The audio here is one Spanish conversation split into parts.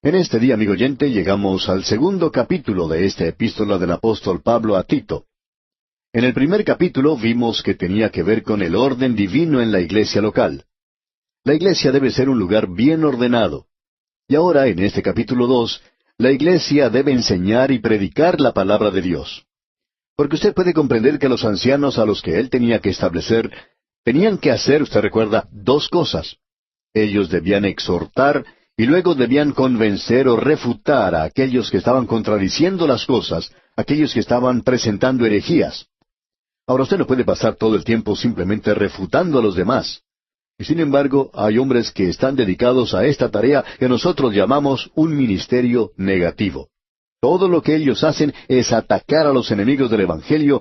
En este día, amigo oyente, llegamos al segundo capítulo de esta epístola del apóstol Pablo a Tito. En el primer capítulo vimos que tenía que ver con el orden divino en la iglesia local. La iglesia debe ser un lugar bien ordenado. Y ahora, en este capítulo 2, la iglesia debe enseñar y predicar la palabra de Dios. Porque usted puede comprender que los ancianos a los que él tenía que establecer, tenían que hacer, usted recuerda, dos cosas. Ellos debían exhortar y luego debían convencer o refutar a aquellos que estaban contradiciendo las cosas, aquellos que estaban presentando herejías. Ahora usted no puede pasar todo el tiempo simplemente refutando a los demás. Y sin embargo, hay hombres que están dedicados a esta tarea que nosotros llamamos un ministerio negativo. Todo lo que ellos hacen es atacar a los enemigos del Evangelio,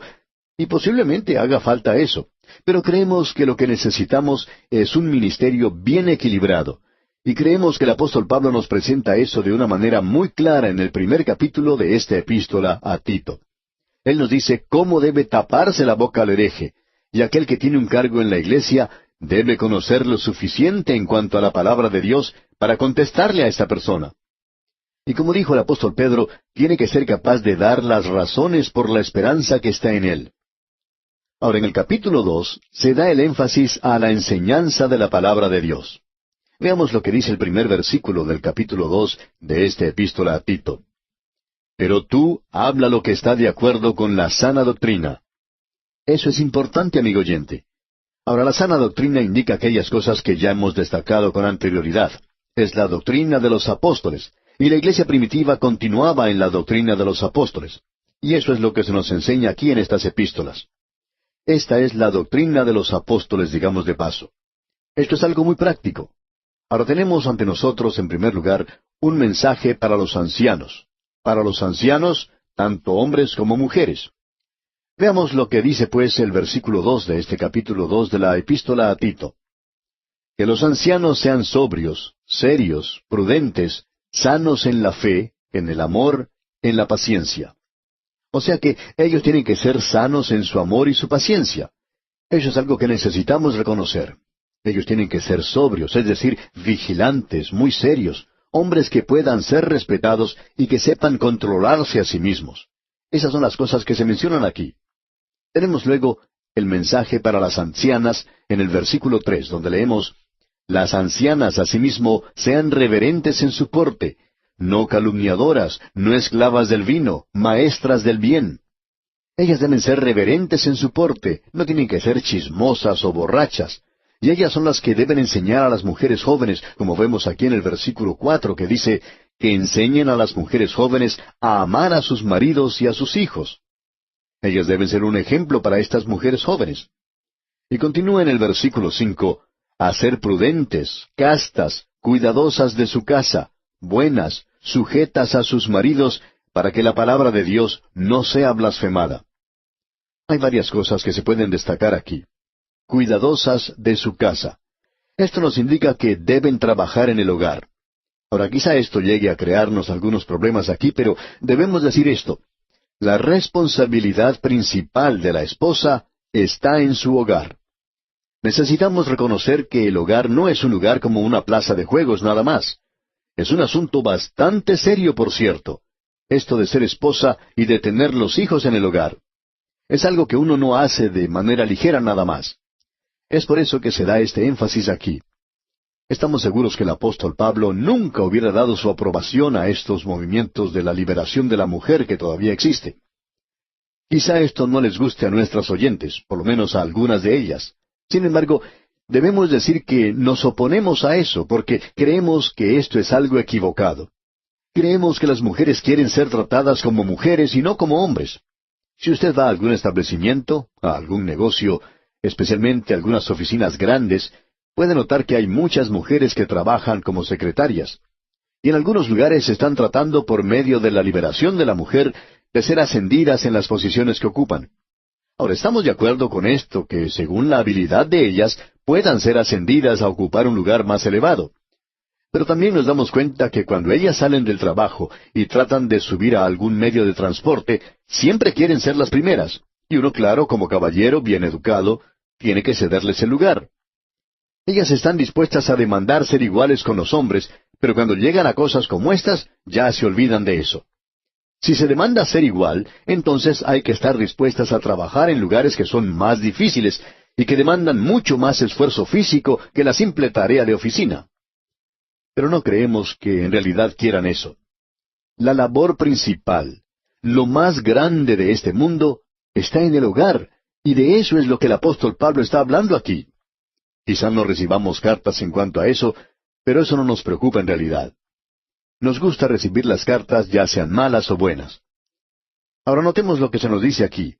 y posiblemente haga falta eso. Pero creemos que lo que necesitamos es un ministerio bien equilibrado. Y creemos que el apóstol Pablo nos presenta eso de una manera muy clara en el primer capítulo de esta epístola a Tito. Él nos dice cómo debe taparse la boca al hereje, y aquel que tiene un cargo en la iglesia debe conocer lo suficiente en cuanto a la palabra de Dios para contestarle a esta persona. Y como dijo el apóstol Pedro, tiene que ser capaz de dar las razones por la esperanza que está en él. Ahora, en el capítulo 2 se da el énfasis a la enseñanza de la palabra de Dios. Veamos lo que dice el primer versículo del capítulo 2 de esta epístola a Tito. Pero tú habla lo que está de acuerdo con la sana doctrina. Eso es importante, amigo oyente. Ahora, la sana doctrina indica aquellas cosas que ya hemos destacado con anterioridad. Es la doctrina de los apóstoles, y la iglesia primitiva continuaba en la doctrina de los apóstoles. Y eso es lo que se nos enseña aquí en estas epístolas. Esta es la doctrina de los apóstoles, digamos de paso. Esto es algo muy práctico. Ahora tenemos ante nosotros, en primer lugar, un mensaje para los ancianos. Para los ancianos, tanto hombres como mujeres. Veamos lo que dice pues el versículo 2 de este capítulo 2 de la epístola a Tito. Que los ancianos sean sobrios, serios, prudentes, sanos en la fe, en el amor, en la paciencia. O sea que ellos tienen que ser sanos en su amor y su paciencia. Eso es algo que necesitamos reconocer. Ellos tienen que ser sobrios, es decir, vigilantes, muy serios, hombres que puedan ser respetados y que sepan controlarse a sí mismos. Esas son las cosas que se mencionan aquí. Tenemos luego el mensaje para las ancianas en el versículo 3, donde leemos, Las ancianas asimismo sean reverentes en su porte, no calumniadoras, no esclavas del vino, maestras del bien. Ellas deben ser reverentes en su porte, no tienen que ser chismosas o borrachas. Y ellas son las que deben enseñar a las mujeres jóvenes, como vemos aquí en el versículo 4, que dice, que enseñen a las mujeres jóvenes a amar a sus maridos y a sus hijos. Ellas deben ser un ejemplo para estas mujeres jóvenes. Y continúa en el versículo 5, a ser prudentes, castas, cuidadosas de su casa, buenas, sujetas a sus maridos, para que la palabra de Dios no sea blasfemada. Hay varias cosas que se pueden destacar aquí. Cuidadosas de su casa. Esto nos indica que deben trabajar en el hogar. Ahora, quizá esto llegue a crearnos algunos problemas aquí, pero debemos decir esto. La responsabilidad principal de la esposa está en su hogar. Necesitamos reconocer que el hogar no es un lugar como una plaza de juegos nada más. Es un asunto bastante serio, por cierto. Esto de ser esposa y de tener los hijos en el hogar. Es algo que uno no hace de manera ligera nada más. Es por eso que se da este énfasis aquí. Estamos seguros que el apóstol Pablo nunca hubiera dado su aprobación a estos movimientos de la liberación de la mujer que todavía existe. Quizá esto no les guste a nuestras oyentes, por lo menos a algunas de ellas. Sin embargo, debemos decir que nos oponemos a eso porque creemos que esto es algo equivocado. Creemos que las mujeres quieren ser tratadas como mujeres y no como hombres. Si usted va a algún establecimiento, a algún negocio, especialmente algunas oficinas grandes, puede notar que hay muchas mujeres que trabajan como secretarias. Y en algunos lugares se están tratando por medio de la liberación de la mujer de ser ascendidas en las posiciones que ocupan. Ahora, estamos de acuerdo con esto, que según la habilidad de ellas, puedan ser ascendidas a ocupar un lugar más elevado. Pero también nos damos cuenta que cuando ellas salen del trabajo y tratan de subir a algún medio de transporte, siempre quieren ser las primeras. Y uno, claro, como caballero bien educado, tiene que cederles el lugar. Ellas están dispuestas a demandar ser iguales con los hombres, Pero cuando llegan a cosas como estas, ya se olvidan de eso. Si se demanda ser igual, entonces hay que estar dispuestas a trabajar en lugares que son más difíciles y que demandan mucho más esfuerzo físico que la simple tarea de oficina. Pero no creemos que en realidad quieran eso. La labor principal, lo más grande de este mundo, está en el hogar, y de eso es lo que el apóstol Pablo está hablando aquí. Quizá no recibamos cartas en cuanto a eso, pero eso no nos preocupa en realidad. Nos gusta recibir las cartas, ya sean malas o buenas. Ahora notemos lo que se nos dice aquí.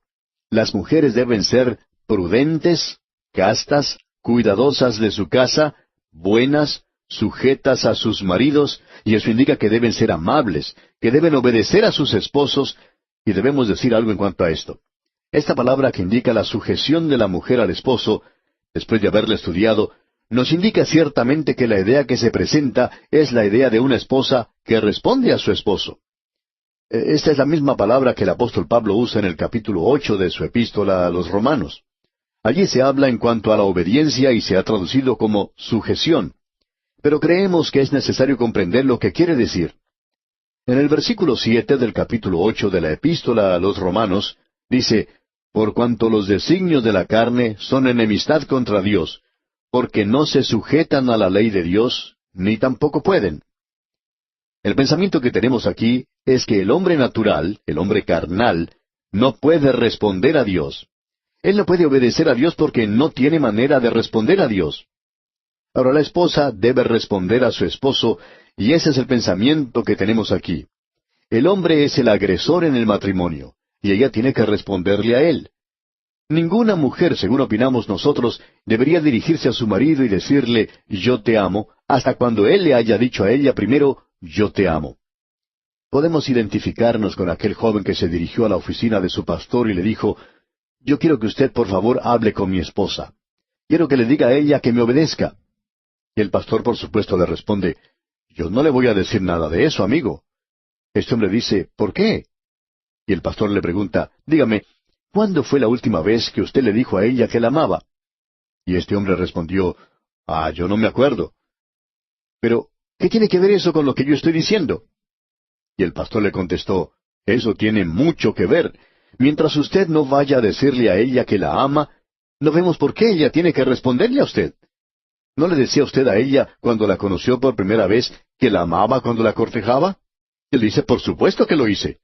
Las mujeres deben ser prudentes, castas, cuidadosas de su casa, buenas, sujetas a sus maridos, y eso indica que deben ser amables, que deben obedecer a sus esposos, y debemos decir algo en cuanto a esto. Esta palabra que indica la sujeción de la mujer al esposo, después de haberla estudiado, nos indica ciertamente que la idea que se presenta es la idea de una esposa que responde a su esposo. Esta es la misma palabra que el apóstol Pablo usa en el capítulo 8 de su epístola a los Romanos. Allí se habla en cuanto a la obediencia y se ha traducido como sujeción. Pero creemos que es necesario comprender lo que quiere decir. En el versículo 7 del capítulo 8 de la epístola a los Romanos, dice, «Por cuanto los designios de la carne son enemistad contra Dios, porque no se sujetan a la ley de Dios, ni tampoco pueden». El pensamiento que tenemos aquí es que el hombre natural, el hombre carnal, no puede responder a Dios. Él no puede obedecer a Dios porque no tiene manera de responder a Dios. Ahora la esposa debe responder a su esposo, y ese es el pensamiento que tenemos aquí. El hombre es el agresor en el matrimonio, y ella tiene que responderle a él. Ninguna mujer, según opinamos nosotros, debería dirigirse a su marido y decirle, «Yo te amo», hasta cuando él le haya dicho a ella primero, «Yo te amo». Podemos identificarnos con aquel joven que se dirigió a la oficina de su pastor y le dijo, «Yo quiero que usted por favor hable con mi esposa. Quiero que le diga a ella que me obedezca». Y el pastor por supuesto le responde, «Yo no le voy a decir nada de eso, amigo». Este hombre dice, «¿Por qué?». Y el pastor le pregunta, «Dígame, ¿cuándo fue la última vez que usted le dijo a ella que la amaba?». Y este hombre respondió, «Yo no me acuerdo». «Pero, ¿qué tiene que ver eso con lo que yo estoy diciendo?». Y el pastor le contestó, «Eso tiene mucho que ver. Mientras usted no vaya a decirle a ella que la ama, no vemos por qué ella tiene que responderle a usted. ¿No le decía usted a ella, cuando la conoció por primera vez, que la amaba cuando la cortejaba?». Él dice, «Por supuesto que lo hice».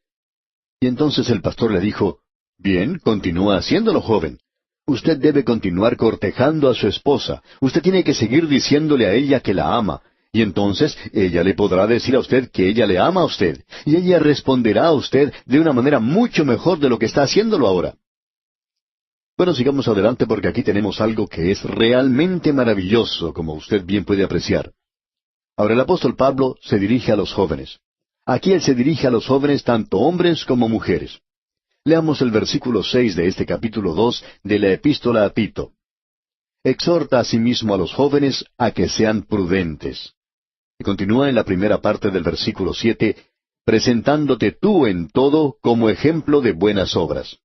Y entonces el pastor le dijo, «Bien, continúa haciéndolo, joven. Usted debe continuar cortejando a su esposa. Usted tiene que seguir diciéndole a ella que la ama. Y entonces ella le podrá decir a usted que ella le ama a usted. Y ella responderá a usted de una manera mucho mejor de lo que está haciéndolo ahora». Bueno, sigamos adelante porque aquí tenemos algo que es realmente maravilloso, como usted bien puede apreciar. Ahora el apóstol Pablo se dirige a los jóvenes. Aquí él se dirige a los jóvenes tanto hombres como mujeres. Leamos el versículo 6 de este capítulo 2 de la epístola a Tito. «Exhorta asimismo a los jóvenes a que sean prudentes». Y continúa en la primera parte del versículo 7, «presentándote tú en todo como ejemplo de buenas obras».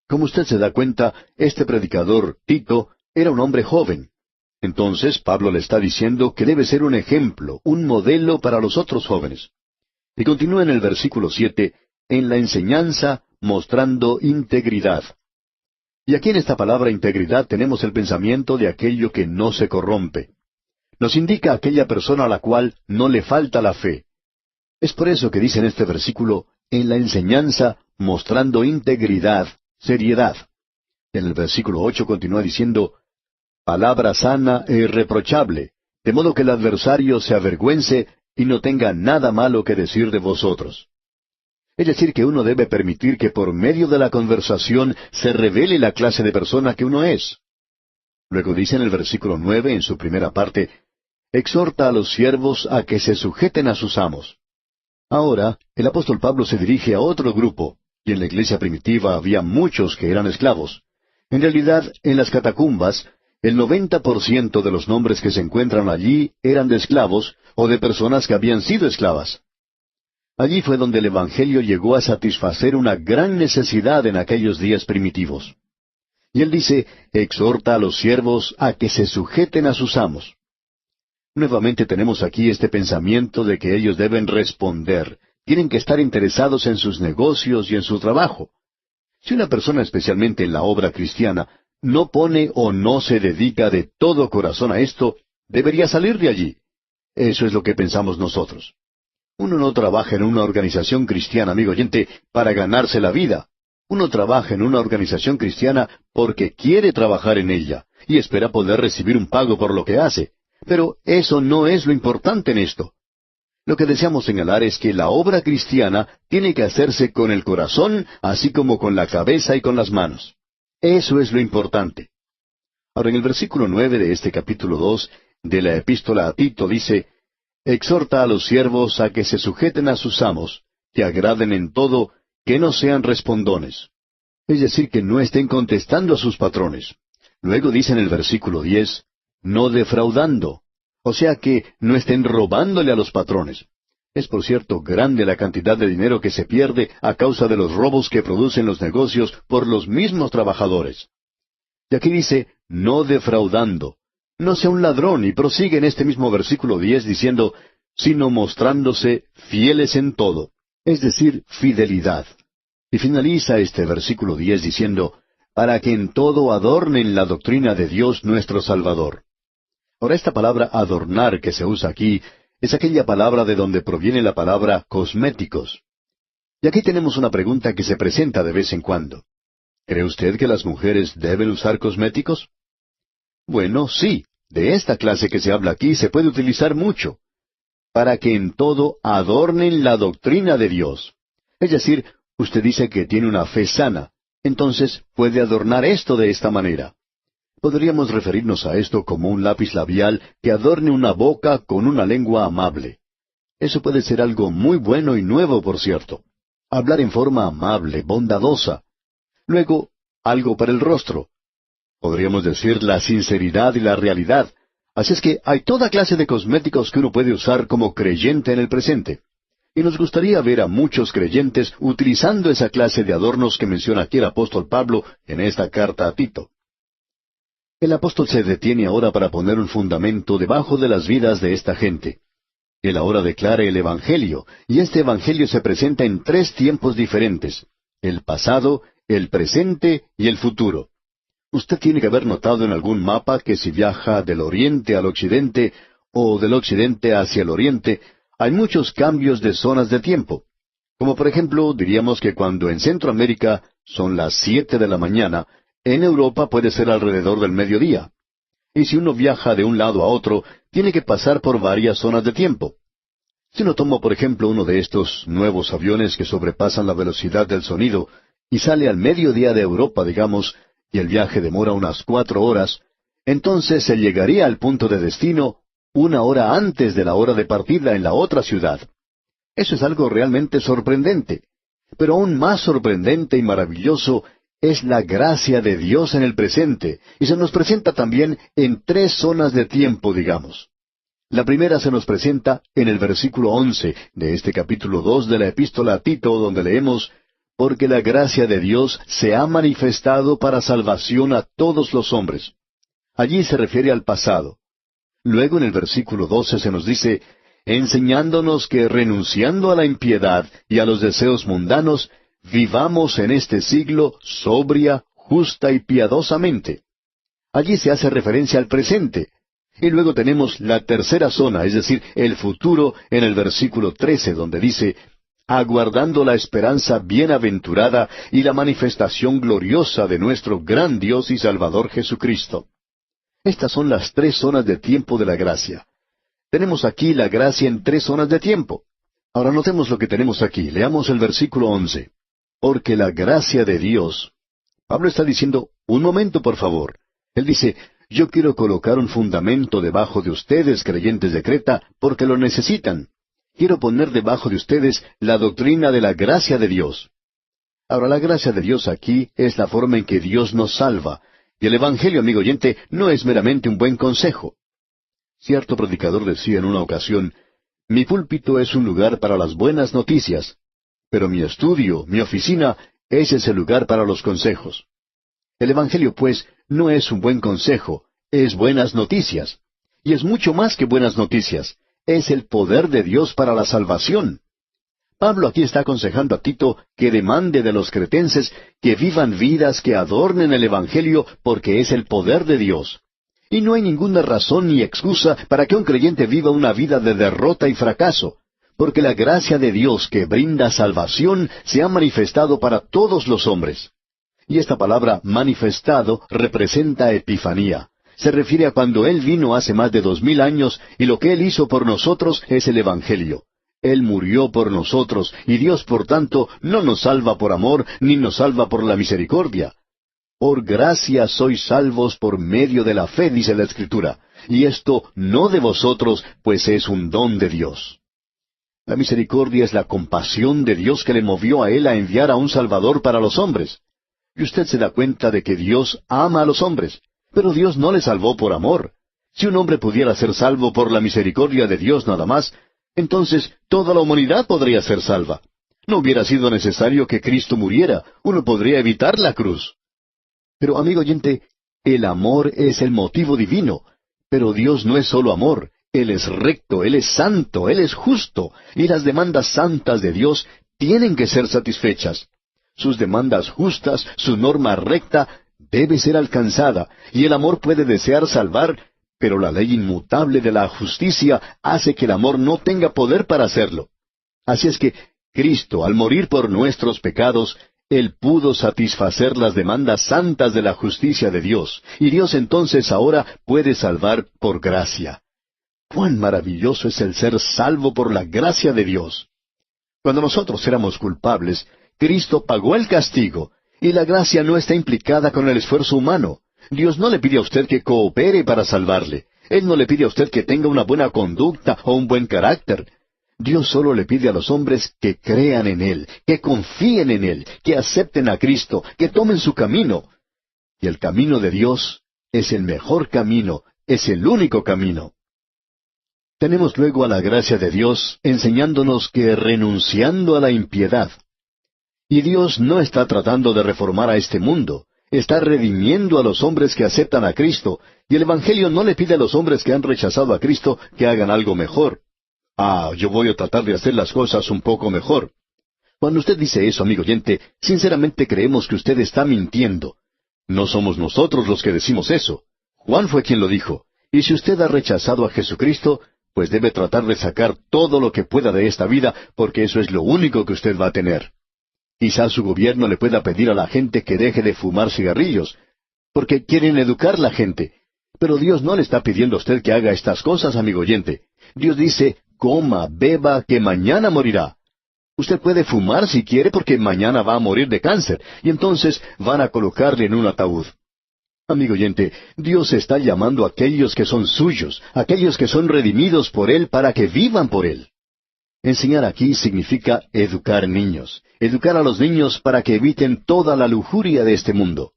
Como usted se da cuenta, este predicador, Tito, era un hombre joven. Entonces Pablo le está diciendo que debe ser un ejemplo, un modelo para los otros jóvenes. Y continúa en el versículo 7, «en la enseñanza, mostrando integridad». Y aquí en esta palabra integridad tenemos el pensamiento de aquello que no se corrompe. Nos indica aquella persona a la cual no le falta la fe. Es por eso que dice en este versículo, «en la enseñanza, mostrando integridad, seriedad». En el versículo 8 continúa diciendo, «palabra sana e irreprochable, de modo que el adversario se avergüence y no tenga nada malo que decir de vosotros». Es decir, que uno debe permitir que por medio de la conversación se revele la clase de persona que uno es. Luego dice en el versículo 9, en su primera parte, «exhorta a los siervos a que se sujeten a sus amos». Ahora, el apóstol Pablo se dirige a otro grupo, y en la iglesia primitiva había muchos que eran esclavos. En realidad, en las catacumbas, el 90% de los nombres que se encuentran allí eran de esclavos o de personas que habían sido esclavas. Allí fue donde el Evangelio llegó a satisfacer una gran necesidad en aquellos días primitivos. Y él dice, «exhorta a los siervos a que se sujeten a sus amos». Nuevamente tenemos aquí este pensamiento de que ellos deben responder, tienen que estar interesados en sus negocios y en su trabajo. Si una persona, especialmente en la obra cristiana, no pone o no se dedica de todo corazón a esto, debería salir de allí. Eso es lo que pensamos nosotros. Uno no trabaja en una organización cristiana, amigo oyente, para ganarse la vida. Uno trabaja en una organización cristiana porque quiere trabajar en ella y espera poder recibir un pago por lo que hace. Pero eso no es lo importante en esto. Lo que deseamos señalar es que la obra cristiana tiene que hacerse con el corazón, así como con la cabeza y con las manos. Eso es lo importante. Ahora, en el versículo 9 de este capítulo 2 de la epístola a Tito dice, «Exhorta a los siervos a que se sujeten a sus amos, que agraden en todo, que no sean respondones». Es decir, que no estén contestando a sus patrones. Luego dice en el versículo 10, «no defraudando». O sea que no estén robándole a los patrones. Es por cierto grande la cantidad de dinero que se pierde a causa de los robos que producen los negocios por los mismos trabajadores. Y aquí dice, no defraudando. No sea un ladrón, y prosigue en este mismo versículo 10 diciendo, sino mostrándose fieles en todo, es decir, fidelidad. Y finaliza este versículo 10 diciendo, para que en todo adornen la doctrina de Dios nuestro Salvador. Ahora, esta palabra adornar que se usa aquí es aquella palabra de donde proviene la palabra cosméticos. Y aquí tenemos una pregunta que se presenta de vez en cuando. ¿Cree usted que las mujeres deben usar cosméticos? Bueno, sí, de esta clase que se habla aquí se puede utilizar mucho. Para que en todo adornen la doctrina de Dios. Es decir, usted dice que tiene una fe sana, entonces puede adornar esto de esta manera. Podríamos referirnos a esto como un lápiz labial que adorne una boca con una lengua amable. Eso puede ser algo muy bueno y nuevo, por cierto. Hablar en forma amable, bondadosa. Luego, algo para el rostro. Podríamos decir la sinceridad y la realidad. Así es que hay toda clase de cosméticos que uno puede usar como creyente en el presente. Y nos gustaría ver a muchos creyentes utilizando esa clase de adornos que menciona aquí el apóstol Pablo en esta carta a Tito. El apóstol se detiene ahora para poner un fundamento debajo de las vidas de esta gente. Él ahora declara el Evangelio, y este Evangelio se presenta en tres tiempos diferentes: el pasado, el presente y el futuro. Usted tiene que haber notado en algún mapa que si viaja del oriente al occidente, o del occidente hacia el oriente, hay muchos cambios de zonas de tiempo. Como por ejemplo, diríamos que cuando en Centroamérica son las 7 de la mañana, en Europa puede ser alrededor del mediodía. Y si uno viaja de un lado a otro, tiene que pasar por varias zonas de tiempo. Si uno toma, por ejemplo, uno de estos nuevos aviones que sobrepasan la velocidad del sonido, y sale al mediodía de Europa, digamos, y el viaje demora unas 4 horas, entonces se llegaría al punto de destino 1 hora antes de la hora de partida en la otra ciudad. Eso es algo realmente sorprendente. Pero aún más sorprendente y maravilloso es la gracia de Dios en el presente, y se nos presenta también en 3 zonas de tiempo, digamos. La primera se nos presenta en el versículo 11 de este capítulo 2 de la epístola a Tito, donde leemos, «Porque la gracia de Dios se ha manifestado para salvación a todos los hombres». Allí se refiere al pasado. Luego en el versículo 12 se nos dice, «enseñándonos que renunciando a la impiedad y a los deseos mundanos, vivamos en este siglo sobria, justa y piadosamente». Allí se hace referencia al presente. Y luego tenemos la tercera zona, es decir, el futuro, en el versículo 13, donde dice, «aguardando la esperanza bienaventurada y la manifestación gloriosa de nuestro gran Dios y Salvador Jesucristo». Estas son las 3 zonas de tiempo de la gracia. Tenemos aquí la gracia en 3 zonas de tiempo. Ahora notemos lo que tenemos aquí. Leamos el versículo 11. «Porque la gracia de Dios». Pablo está diciendo, un momento por favor. Él dice, yo quiero colocar un fundamento debajo de ustedes, creyentes de Creta, porque lo necesitan. Quiero poner debajo de ustedes la doctrina de la gracia de Dios. Ahora, la gracia de Dios aquí es la forma en que Dios nos salva. Y el Evangelio, amigo oyente, no es meramente un buen consejo. Cierto predicador decía en una ocasión, mi púlpito es un lugar para las buenas noticias, pero mi estudio, mi oficina, ese es el lugar para los consejos. El Evangelio, pues, no es un buen consejo, es buenas noticias. Y es mucho más que buenas noticias. Es el poder de Dios para la salvación. Pablo aquí está aconsejando a Tito que demande de los cretenses que vivan vidas que adornen el Evangelio porque es el poder de Dios. Y no hay ninguna razón ni excusa para que un creyente viva una vida de derrota y fracaso, porque la gracia de Dios que brinda salvación se ha manifestado para todos los hombres. Y esta palabra manifestado representa epifanía. Se refiere a cuando Él vino hace más de 2000 años y lo que Él hizo por nosotros es el Evangelio. Él murió por nosotros y Dios, por tanto, no nos salva por amor ni nos salva por la misericordia. Por gracia sois salvos por medio de la fe, dice la Escritura, y esto no de vosotros, pues es un don de Dios. La misericordia es la compasión de Dios que le movió a Él a enviar a un Salvador para los hombres. Y usted se da cuenta de que Dios ama a los hombres, pero Dios no le salvó por amor. Si un hombre pudiera ser salvo por la misericordia de Dios nada más, entonces toda la humanidad podría ser salva. No hubiera sido necesario que Cristo muriera, uno podría evitar la cruz. Pero, amigo oyente, el amor es el motivo divino, pero Dios no es solo amor, Él es recto, Él es santo, Él es justo, y las demandas santas de Dios tienen que ser satisfechas. Sus demandas justas, su norma recta, debe ser alcanzada, y el amor puede desear salvar, pero la ley inmutable de la justicia hace que el amor no tenga poder para hacerlo. Así es que Cristo, al morir por nuestros pecados, Él pudo satisfacer las demandas santas de la justicia de Dios, y Dios entonces ahora puede salvar por gracia. ¡Cuán maravilloso es el ser salvo por la gracia de Dios! Cuando nosotros éramos culpables, Cristo pagó el castigo, y la gracia no está implicada con el esfuerzo humano. Dios no le pide a usted que coopere para salvarle. Él no le pide a usted que tenga una buena conducta o un buen carácter. Dios solo le pide a los hombres que crean en Él, que confíen en Él, que acepten a Cristo, que tomen su camino. Y el camino de Dios es el mejor camino, es el único camino. Tenemos luego a la gracia de Dios enseñándonos que renunciando a la impiedad. Y Dios no está tratando de reformar a este mundo, está redimiendo a los hombres que aceptan a Cristo, y el Evangelio no le pide a los hombres que han rechazado a Cristo que hagan algo mejor. Yo voy a tratar de hacer las cosas un poco mejor. Cuando usted dice eso, amigo oyente, sinceramente creemos que usted está mintiendo. No somos nosotros los que decimos eso. Juan fue quien lo dijo. Y si usted ha rechazado a Jesucristo, pues debe tratar de sacar todo lo que pueda de esta vida, porque eso es lo único que usted va a tener. Quizás su gobierno le pueda pedir a la gente que deje de fumar cigarrillos, porque quieren educar a la gente. Pero Dios no le está pidiendo a usted que haga estas cosas, amigo oyente. Dios dice, coma, beba, que mañana morirá. Usted puede fumar si quiere porque mañana va a morir de cáncer, y entonces van a colocarle en un ataúd. Amigo oyente, Dios está llamando a aquellos que son suyos, aquellos que son redimidos por Él para que vivan por Él. Enseñar aquí significa educar niños, educar a los niños para que eviten toda la lujuria de este mundo.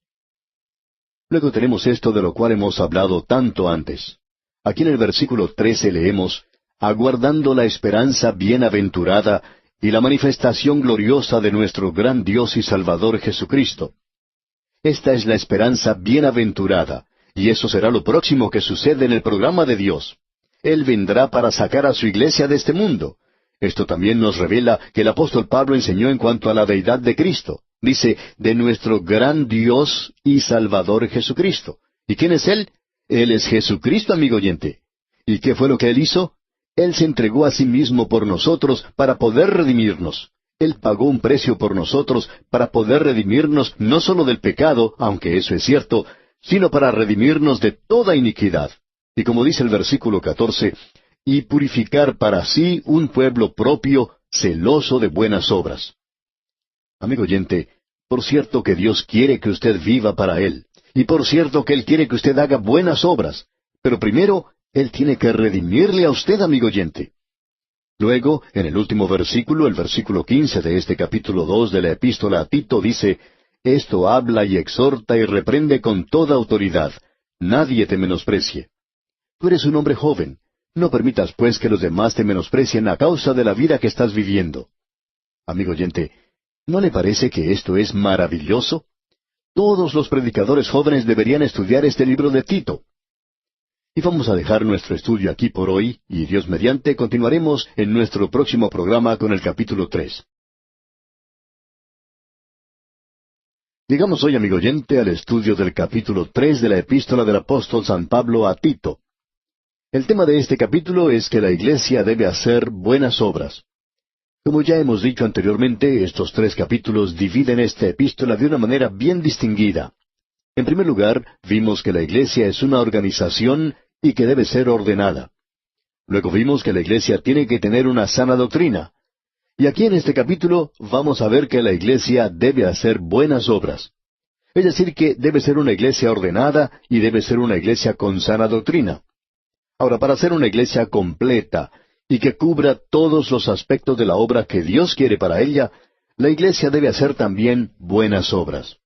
Luego tenemos esto de lo cual hemos hablado tanto antes. Aquí en el versículo 13 leemos, aguardando la esperanza bienaventurada y la manifestación gloriosa de nuestro gran Dios y Salvador Jesucristo. Esta es la esperanza bienaventurada, y eso será lo próximo que sucede en el programa de Dios. Él vendrá para sacar a su iglesia de este mundo. Esto también nos revela que el apóstol Pablo enseñó en cuanto a la deidad de Cristo. Dice, de nuestro gran Dios y Salvador Jesucristo. ¿Y quién es Él? Él es Jesucristo, amigo oyente. ¿Y qué fue lo que Él hizo? Él se entregó a sí mismo por nosotros para poder redimirnos. Él pagó un precio por nosotros para poder redimirnos no solo del pecado, aunque eso es cierto, sino para redimirnos de toda iniquidad. Y como dice el versículo 14, y purificar para sí un pueblo propio, celoso de buenas obras. Amigo oyente, por cierto que Dios quiere que usted viva para Él, y por cierto que Él quiere que usted haga buenas obras, pero primero, Él tiene que redimirle a usted, amigo oyente. Luego, en el último versículo, el versículo 15 de este capítulo 2 de la epístola a Tito dice, esto habla y exhorta y reprende con toda autoridad, nadie te menosprecie. Tú eres un hombre joven, no permitas pues que los demás te menosprecien a causa de la vida que estás viviendo. Amigo oyente, ¿no le parece que esto es maravilloso? Todos los predicadores jóvenes deberían estudiar este libro de Tito. Y vamos a dejar nuestro estudio aquí por hoy, y Dios mediante continuaremos en nuestro próximo programa con el capítulo 3. Llegamos hoy, amigo oyente, al estudio del capítulo 3 de la epístola del apóstol San Pablo a Tito. El tema de este capítulo es que la iglesia debe hacer buenas obras. Como ya hemos dicho anteriormente, estos 3 capítulos dividen esta epístola de una manera bien distinguida. En primer lugar, vimos que la iglesia es una organización y que debe ser ordenada. Luego vimos que la iglesia tiene que tener una sana doctrina. Y aquí en este capítulo vamos a ver que la iglesia debe hacer buenas obras. Es decir, que debe ser una iglesia ordenada y debe ser una iglesia con sana doctrina. Ahora, para ser una iglesia completa y que cubra todos los aspectos de la obra que Dios quiere para ella, la iglesia debe hacer también buenas obras.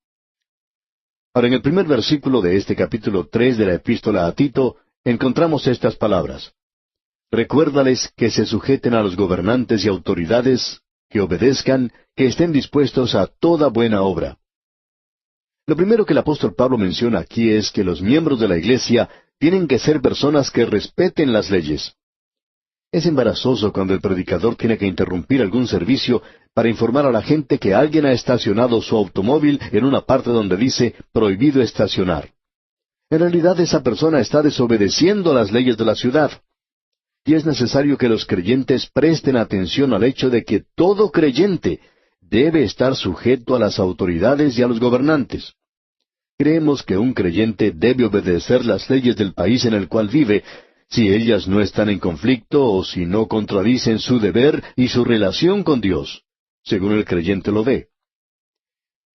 Ahora, en el primer versículo de este capítulo 3 de la epístola a Tito, encontramos estas palabras. Recuérdales que se sujeten a los gobernantes y autoridades, que obedezcan, que estén dispuestos a toda buena obra. Lo primero que el apóstol Pablo menciona aquí es que los miembros de la iglesia tienen que ser personas que respeten las leyes. Es embarazoso cuando el predicador tiene que interrumpir algún servicio para informar a la gente que alguien ha estacionado su automóvil en una parte donde dice prohibido estacionar. En realidad esa persona está desobedeciendo las leyes de la ciudad. Y es necesario que los creyentes presten atención al hecho de que todo creyente debe estar sujeto a las autoridades y a los gobernantes. Creemos que un creyente debe obedecer las leyes del país en el cual vive, si ellas no están en conflicto o si no contradicen su deber y su relación con Dios, según el creyente lo ve.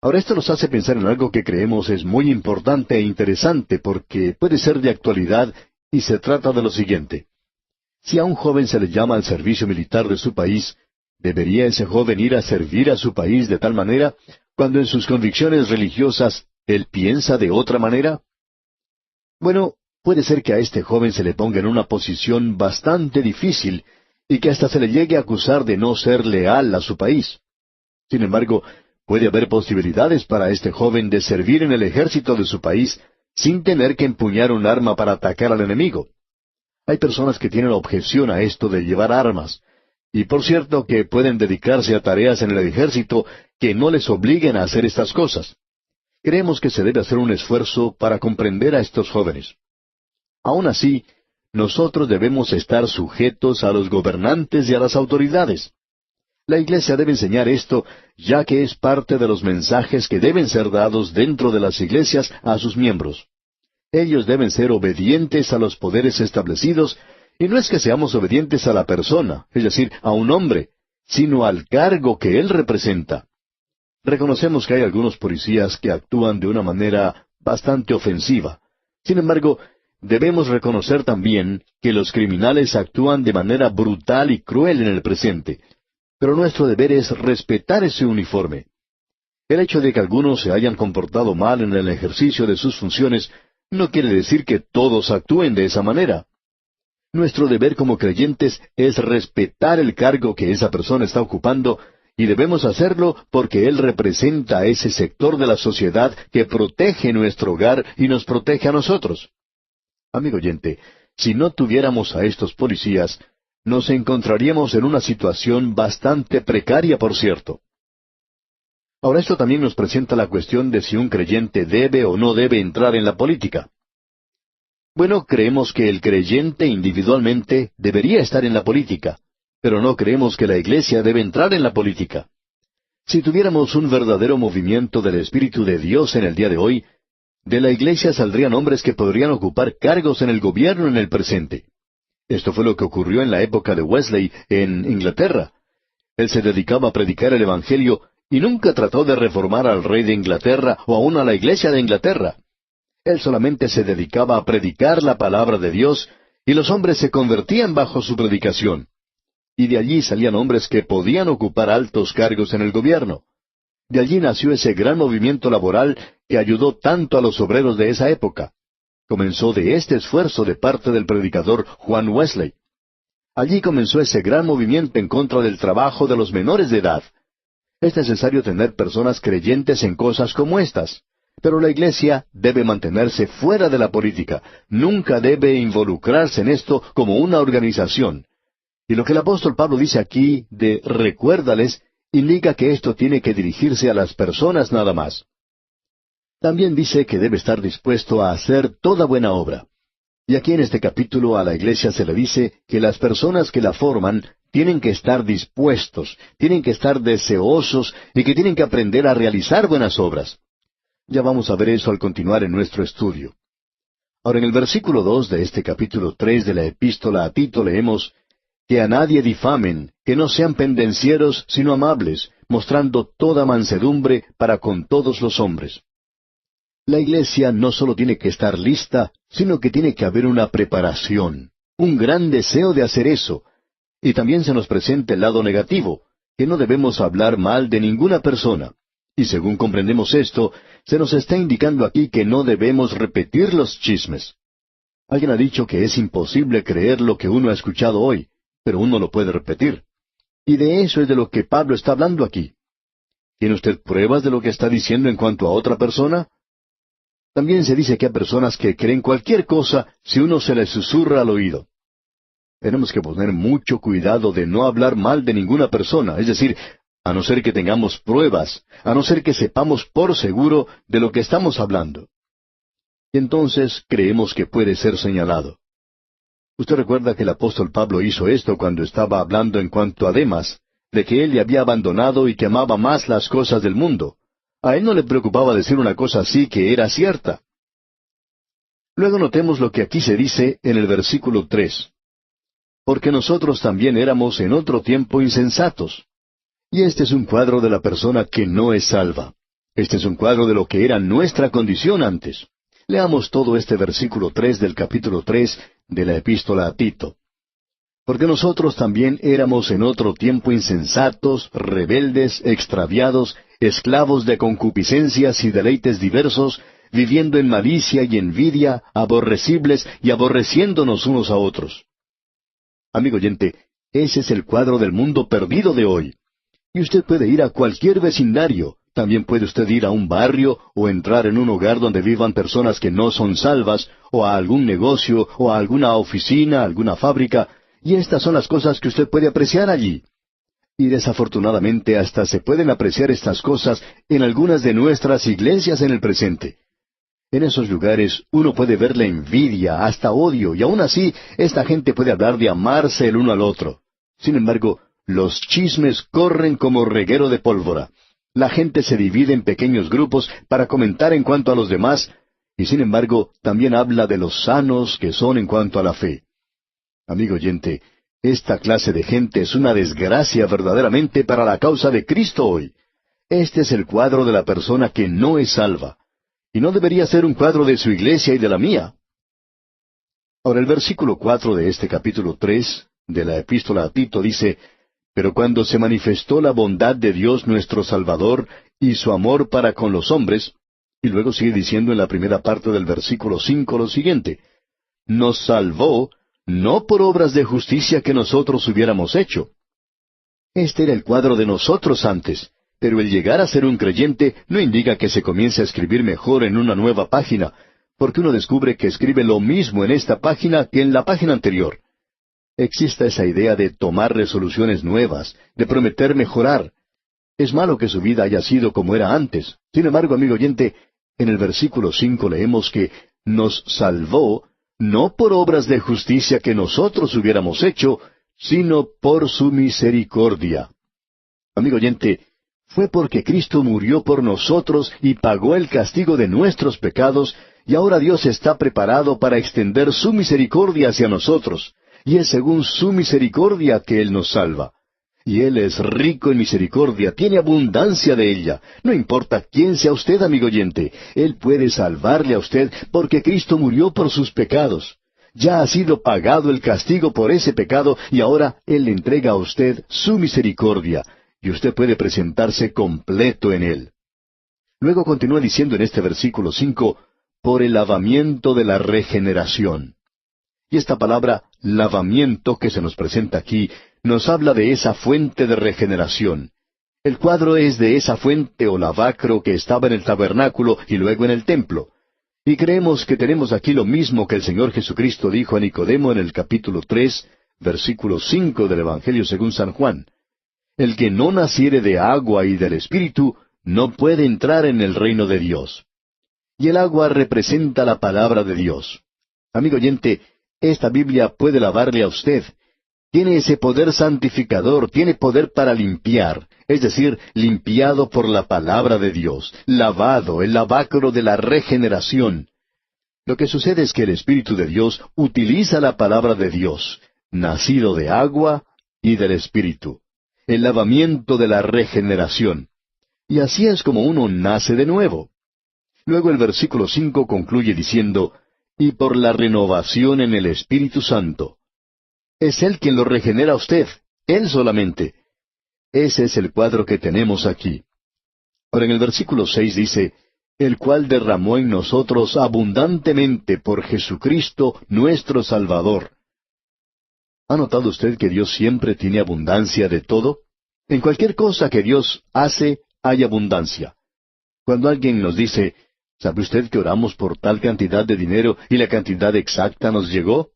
Ahora esto nos hace pensar en algo que creemos es muy importante e interesante porque puede ser de actualidad y se trata de lo siguiente. Si a un joven se le llama al servicio militar de su país, ¿debería ese joven ir a servir a su país de tal manera, cuando en sus convicciones religiosas él piensa de otra manera? Bueno, puede ser que a este joven se le ponga en una posición bastante difícil y que hasta se le llegue a acusar de no ser leal a su país. Sin embargo, puede haber posibilidades para este joven de servir en el ejército de su país sin tener que empuñar un arma para atacar al enemigo. Hay personas que tienen objeción a esto de llevar armas, y por cierto que pueden dedicarse a tareas en el ejército que no les obliguen a hacer estas cosas. Creemos que se debe hacer un esfuerzo para comprender a estos jóvenes. Aún así, nosotros debemos estar sujetos a los gobernantes y a las autoridades. La iglesia debe enseñar esto, ya que es parte de los mensajes que deben ser dados dentro de las iglesias a sus miembros. Ellos deben ser obedientes a los poderes establecidos, y no es que seamos obedientes a la persona, es decir, a un hombre, sino al cargo que él representa. Reconocemos que hay algunos policías que actúan de una manera bastante ofensiva. Sin embargo, debemos reconocer también que los criminales actúan de manera brutal y cruel en el presente. Pero nuestro deber es respetar ese uniforme. El hecho de que algunos se hayan comportado mal en el ejercicio de sus funciones no quiere decir que todos actúen de esa manera. Nuestro deber como creyentes es respetar el cargo que esa persona está ocupando, y debemos hacerlo porque él representa a ese sector de la sociedad que protege nuestro hogar y nos protege a nosotros. Amigo oyente, si no tuviéramos a estos policías, nos encontraríamos en una situación bastante precaria, por cierto. Ahora esto también nos presenta la cuestión de si un creyente debe o no debe entrar en la política. Bueno, creemos que el creyente individualmente debería estar en la política, pero no creemos que la iglesia debe entrar en la política. Si tuviéramos un verdadero movimiento del Espíritu de Dios en el día de hoy, de la iglesia saldrían hombres que podrían ocupar cargos en el gobierno en el presente. Esto fue lo que ocurrió en la época de Wesley en Inglaterra. Él se dedicaba a predicar el Evangelio y nunca trató de reformar al rey de Inglaterra o aún a la iglesia de Inglaterra. Él solamente se dedicaba a predicar la palabra de Dios y los hombres se convertían bajo su predicación. Y de allí salían hombres que podían ocupar altos cargos en el gobierno. De allí nació ese gran movimiento laboral que ayudó tanto a los obreros de esa época. Comenzó de este esfuerzo de parte del predicador Juan Wesley. Allí comenzó ese gran movimiento en contra del trabajo de los menores de edad. Es necesario tener personas creyentes en cosas como estas. Pero la iglesia debe mantenerse fuera de la política, nunca debe involucrarse en esto como una organización. Y lo que el apóstol Pablo dice aquí de recuérdales, indica que esto tiene que dirigirse a las personas nada más. También dice que debe estar dispuesto a hacer toda buena obra. Y aquí en este capítulo a la iglesia se le dice que las personas que la forman tienen que estar dispuestos, tienen que estar deseosos y que tienen que aprender a realizar buenas obras. Ya vamos a ver eso al continuar en nuestro estudio. Ahora en el versículo 2 de este capítulo 3 de la epístola a Tito leemos, que a nadie difamen, que no sean pendencieros, sino amables, mostrando toda mansedumbre para con todos los hombres. La iglesia no solo tiene que estar lista, sino que tiene que haber una preparación, un gran deseo de hacer eso. Y también se nos presenta el lado negativo, que no debemos hablar mal de ninguna persona. Y según comprendemos esto, se nos está indicando aquí que no debemos repetir los chismes. Alguien ha dicho que es imposible creer lo que uno ha escuchado hoy, pero uno lo puede repetir. Y de eso es de lo que Pablo está hablando aquí. ¿Tiene usted pruebas de lo que está diciendo en cuanto a otra persona? También se dice que hay personas que creen cualquier cosa si uno se les susurra al oído. Tenemos que poner mucho cuidado de no hablar mal de ninguna persona, es decir, a no ser que tengamos pruebas, a no ser que sepamos por seguro de lo que estamos hablando. Y entonces creemos que puede ser señalado. Usted recuerda que el apóstol Pablo hizo esto cuando estaba hablando en cuanto a Demas, de que él le había abandonado y que amaba más las cosas del mundo. A él no le preocupaba decir una cosa así que era cierta. Luego notemos lo que aquí se dice en el versículo 3. Porque nosotros también éramos en otro tiempo insensatos. Y este es un cuadro de la persona que no es salva. Este es un cuadro de lo que era nuestra condición antes. Leamos todo este versículo 3 del capítulo 3 de la epístola a Tito. Porque nosotros también éramos en otro tiempo insensatos, rebeldes, extraviados, esclavos de concupiscencias y deleites diversos, viviendo en malicia y envidia, aborrecibles y aborreciéndonos unos a otros. Amigo oyente, ese es el cuadro del mundo perdido de hoy. Y usted puede ir a cualquier vecindario, también puede usted ir a un barrio o entrar en un hogar donde vivan personas que no son salvas, o a algún negocio, o a alguna oficina, alguna fábrica, y estas son las cosas que usted puede apreciar allí. Y desafortunadamente hasta se pueden apreciar estas cosas en algunas de nuestras iglesias en el presente. En esos lugares uno puede ver la envidia, hasta odio, y aún así esta gente puede hablar de amarse el uno al otro. Sin embargo, los chismes corren como reguero de pólvora. La gente se divide en pequeños grupos para comentar en cuanto a los demás, y sin embargo también habla de los sanos que son en cuanto a la fe. Amigo oyente, esta clase de gente es una desgracia verdaderamente para la causa de Cristo hoy. Este es el cuadro de la persona que no es salva. Y no debería ser un cuadro de su iglesia y de la mía. Ahora el versículo 4 de este capítulo 3 de la epístola a Tito dice, Pero cuando se manifestó la bondad de Dios nuestro Salvador y su amor para con los hombres, y luego sigue diciendo en la primera parte del versículo 5 lo siguiente, nos salvó, no por obras de justicia que nosotros hubiéramos hecho. Este era el cuadro de nosotros antes, pero el llegar a ser un creyente no indica que se comience a escribir mejor en una nueva página, porque uno descubre que escribe lo mismo en esta página que en la página anterior. Existe esa idea de tomar resoluciones nuevas, de prometer mejorar. Es malo que su vida haya sido como era antes. Sin embargo, amigo oyente, en el versículo 5 leemos que nos salvó, no por obras de justicia que nosotros hubiéramos hecho, sino por su misericordia. Amigo oyente, fue porque Cristo murió por nosotros y pagó el castigo de nuestros pecados, y ahora Dios está preparado para extender su misericordia hacia nosotros, y es según su misericordia que Él nos salva. Y Él es rico en misericordia, tiene abundancia de ella. No importa quién sea usted, amigo oyente, Él puede salvarle a usted porque Cristo murió por sus pecados. Ya ha sido pagado el castigo por ese pecado y ahora Él le entrega a usted su misericordia, y usted puede presentarse completo en Él. Luego continúa diciendo en este versículo 5, por el lavamiento de la regeneración. Y esta palabra, lavamiento, que se nos presenta aquí, nos habla de esa fuente de regeneración. El cuadro es de esa fuente o lavacro que estaba en el tabernáculo y luego en el templo. Y creemos que tenemos aquí lo mismo que el Señor Jesucristo dijo a Nicodemo en el capítulo 3, versículo 5 del Evangelio según San Juan. El que no naciere de agua y del Espíritu no puede entrar en el reino de Dios. Y el agua representa la palabra de Dios. Amigo oyente, esta Biblia puede lavarle a usted. Tiene ese poder santificador, tiene poder para limpiar, es decir, limpiado por la palabra de Dios, lavado, el lavacro de la regeneración. Lo que sucede es que el Espíritu de Dios utiliza la palabra de Dios, nacido de agua y del Espíritu, el lavamiento de la regeneración. Y así es como uno nace de nuevo. Luego el versículo 5 concluye diciendo, y por la renovación en el Espíritu Santo. Es Él quien lo regenera a usted, Él solamente. Ese es el cuadro que tenemos aquí. Ahora en el versículo 6 dice, el cual derramó en nosotros abundantemente por Jesucristo nuestro Salvador. ¿Ha notado usted que Dios siempre tiene abundancia de todo? En cualquier cosa que Dios hace, hay abundancia. Cuando alguien nos dice, ¿sabe usted que oramos por tal cantidad de dinero y la cantidad exacta nos llegó?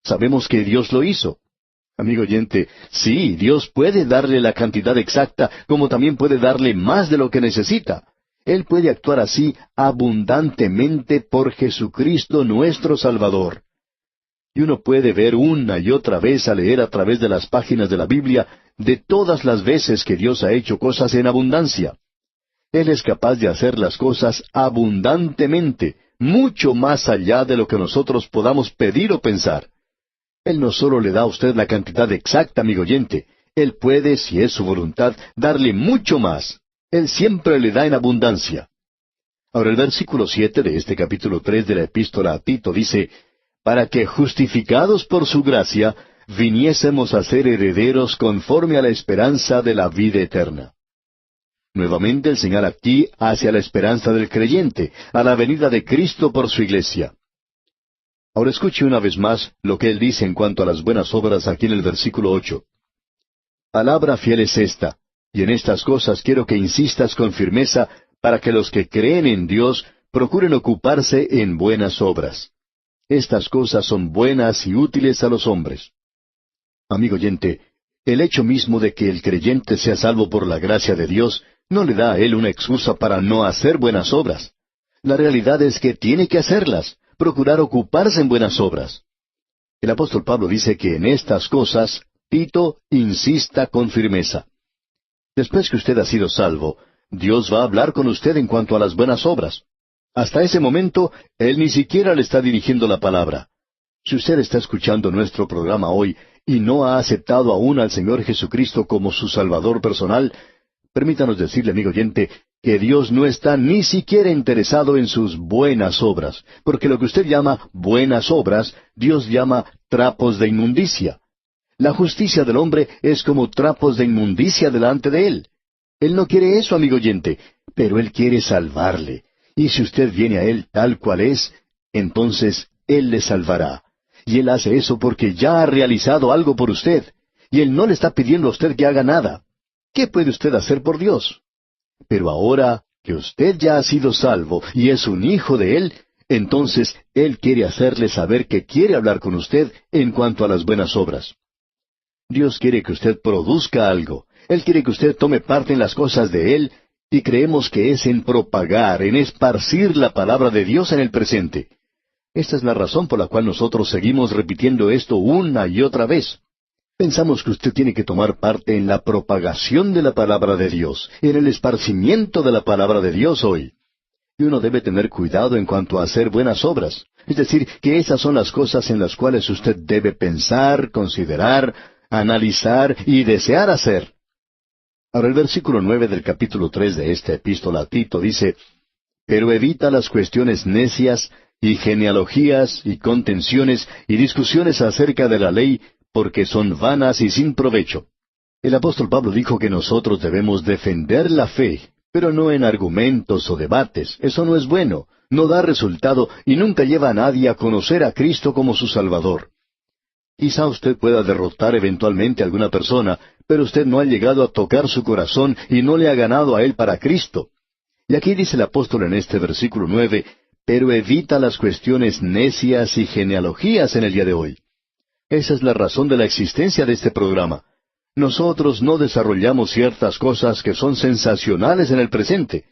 Sabemos que Dios lo hizo. Amigo oyente, sí, Dios puede darle la cantidad exacta, como también puede darle más de lo que necesita. Él puede actuar así abundantemente por Jesucristo nuestro Salvador. Y uno puede ver una y otra vez al leer a través de las páginas de la Biblia de todas las veces que Dios ha hecho cosas en abundancia. Él es capaz de hacer las cosas abundantemente, mucho más allá de lo que nosotros podamos pedir o pensar. Él no solo le da a usted la cantidad exacta, amigo oyente, Él puede, si es su voluntad, darle mucho más. Él siempre le da en abundancia. Ahora el versículo 7 de este capítulo 3 de la epístola a Tito dice, para que justificados por su gracia, viniésemos a ser herederos conforme a la esperanza de la vida eterna. Nuevamente el señala aquí hacia la esperanza del creyente, a la venida de Cristo por su iglesia. Ahora escuche una vez más lo que él dice en cuanto a las buenas obras aquí en el versículo 8. Palabra fiel es esta, y en estas cosas quiero que insistas con firmeza para que los que creen en Dios procuren ocuparse en buenas obras. Estas cosas son buenas y útiles a los hombres. Amigo oyente, el hecho mismo de que el creyente sea salvo por la gracia de Dios no le da a él una excusa para no hacer buenas obras. La realidad es que tiene que hacerlas, procurar ocuparse en buenas obras. El apóstol Pablo dice que en estas cosas Tito insista con firmeza. Después que usted ha sido salvo, Dios va a hablar con usted en cuanto a las buenas obras. Hasta ese momento, Él ni siquiera le está dirigiendo la palabra. Si usted está escuchando nuestro programa hoy y no ha aceptado aún al Señor Jesucristo como su Salvador personal, permítanos decirle, amigo oyente, que Dios no está ni siquiera interesado en sus buenas obras, porque lo que usted llama buenas obras, Dios llama trapos de inmundicia. La justicia del hombre es como trapos de inmundicia delante de Él. Él no quiere eso, amigo oyente, pero Él quiere salvarle. Y si usted viene a Él tal cual es, entonces Él le salvará. Y Él hace eso porque ya ha realizado algo por usted. Y Él no le está pidiendo a usted que haga nada. ¿Qué puede usted hacer por Dios? Pero ahora que usted ya ha sido salvo y es un hijo de Él, entonces Él quiere hacerle saber que quiere hablar con usted en cuanto a las buenas obras. Dios quiere que usted produzca algo. Él quiere que usted tome parte en las cosas de Él, y creemos que es en propagar, en esparcir la palabra de Dios en el presente. Esta es la razón por la cual nosotros seguimos repitiendo esto una y otra vez. Pensamos que usted tiene que tomar parte en la propagación de la palabra de Dios, en el esparcimiento de la palabra de Dios hoy. Y uno debe tener cuidado en cuanto a hacer buenas obras. Es decir, que esas son las cosas en las cuales usted debe pensar, considerar, analizar y desear hacer. Ahora el versículo 9 del capítulo 3 de esta epístola a Tito dice, pero evita las cuestiones necias y genealogías y contenciones y discusiones acerca de la ley, porque son vanas y sin provecho. El apóstol Pablo dijo que nosotros debemos defender la fe, pero no en argumentos o debates. Eso no es bueno, no da resultado y nunca lleva a nadie a conocer a Cristo como su Salvador. Quizá usted pueda derrotar eventualmente a alguna persona, pero usted no ha llegado a tocar su corazón y no le ha ganado a él para Cristo. Y aquí dice el apóstol en este versículo 9, pero evita las cuestiones necias y genealogías en el día de hoy. Esa es la razón de la existencia de este programa. Nosotros no desarrollamos ciertas cosas que son sensacionales en el presente.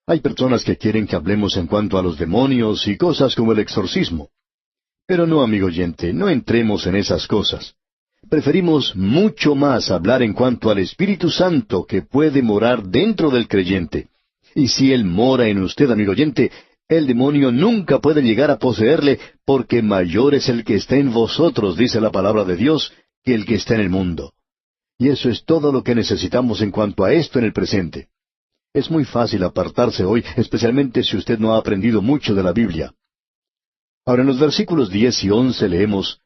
Hay personas que quieren que hablemos en cuanto a los demonios y cosas como el exorcismo. Pero no, amigo oyente, no entremos en esas cosas. Preferimos mucho más hablar en cuanto al Espíritu Santo que puede morar dentro del creyente. Y si Él mora en usted, amigo oyente, el demonio nunca puede llegar a poseerle, porque mayor es el que está en vosotros, dice la palabra de Dios, que el que está en el mundo. Y eso es todo lo que necesitamos en cuanto a esto en el presente. Es muy fácil apartarse hoy, especialmente si usted no ha aprendido mucho de la Biblia. Ahora en los versículos 10 y 11 leemos,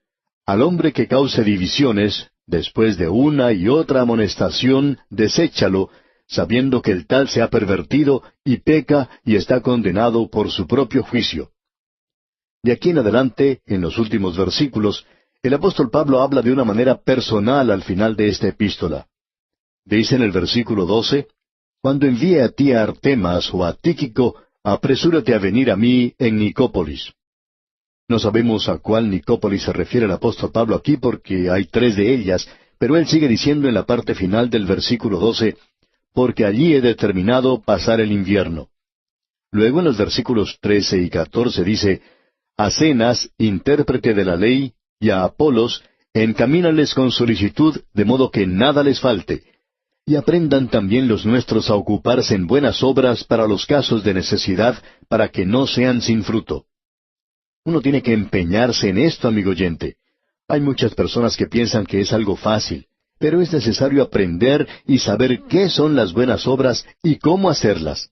al hombre que cause divisiones, después de una y otra amonestación, deséchalo, sabiendo que el tal se ha pervertido y peca y está condenado por su propio juicio. De aquí en adelante, en los últimos versículos, el apóstol Pablo habla de una manera personal al final de esta epístola. Dice en el versículo 12, cuando envíe a ti a Artemas o a Tíquico, apresúrate a venir a mí en Nicópolis. No sabemos a cuál Nicópolis se refiere el apóstol Pablo aquí porque hay 3 de ellas, pero él sigue diciendo en la parte final del versículo 12, porque allí he determinado pasar el invierno. Luego en los versículos 13 y 14 dice, a Zenas, intérprete de la ley, y a Apolos, encamínales con solicitud, de modo que nada les falte. Y aprendan también los nuestros a ocuparse en buenas obras para los casos de necesidad, para que no sean sin fruto. Uno tiene que empeñarse en esto, amigo oyente. Hay muchas personas que piensan que es algo fácil, pero es necesario aprender y saber qué son las buenas obras y cómo hacerlas.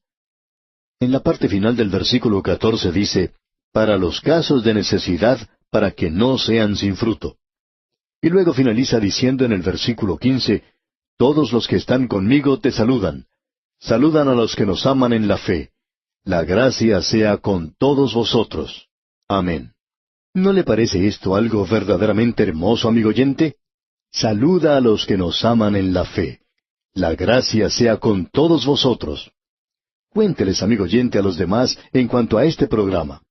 En la parte final del versículo 14 dice, para los casos de necesidad, para que no sean sin fruto. Y luego finaliza diciendo en el versículo 15, todos los que están conmigo te saludan. Saludan a los que nos aman en la fe. La gracia sea con todos vosotros. Amén. ¿No le parece esto algo verdaderamente hermoso, amigo oyente? Saluda a los que nos aman en la fe. La gracia sea con todos vosotros. Cuénteles, amigo oyente, a los demás en cuanto a este programa.